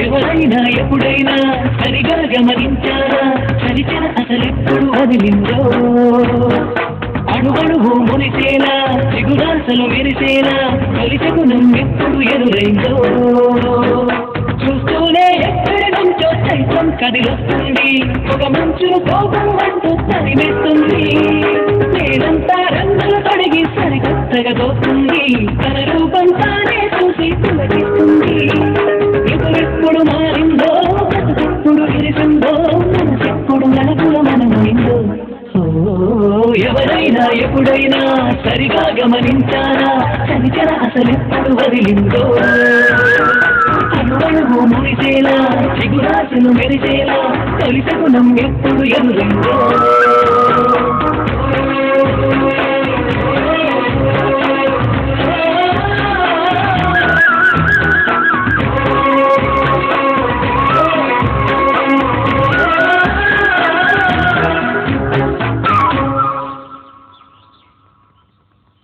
ఎవరైనా ఎప్పుడైనా సరిగా గమనించారా చలిచిన అసలెప్పుడు వదిలిందో అడుగడుగు మునిసేలా సిగురాసలు మెరిసేలా కలిసగుణం ఎప్పుడు ఎదురైందో చూస్తూనే ఎక్కడి నుంచో సైతం కదిలొస్తుంది ఒక మంచు కోపం అంటూ తరిమేస్తుంది నేనంతా రంగులు తొడిగి సరికొత్తగా తోస్తుంది తన రూపం తానే చూసి పులకిస్తుంది ఎప్పుడు మారిందో ఎప్పుడు ఇరిసిందో మనసెప్పుడు నలుగుల మనమైందో ఎవరైనా ఎప్పుడైనా సరిగా గమనించారా చలిచర అసలెప్పుడు వదిలిందో అడుగడుగు మురిసేలా చిగురాశలు మెరిసేలా కలిసగుణం ఎప్పుడు ఎదురిందో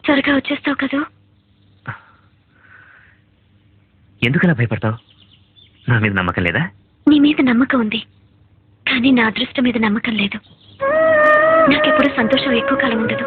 త్వరగా వచ్చేస్తావు కదూ? ఎందుకలా భయపడతావు? నా మీద నమ్మకం లేదా? నీ మీద నమ్మకం ఉంది, కానీ నా అదృష్టం మీద నమ్మకం లేదు. నాకెప్పుడు సంతోషం ఎక్కువ కాలం ఉండదు.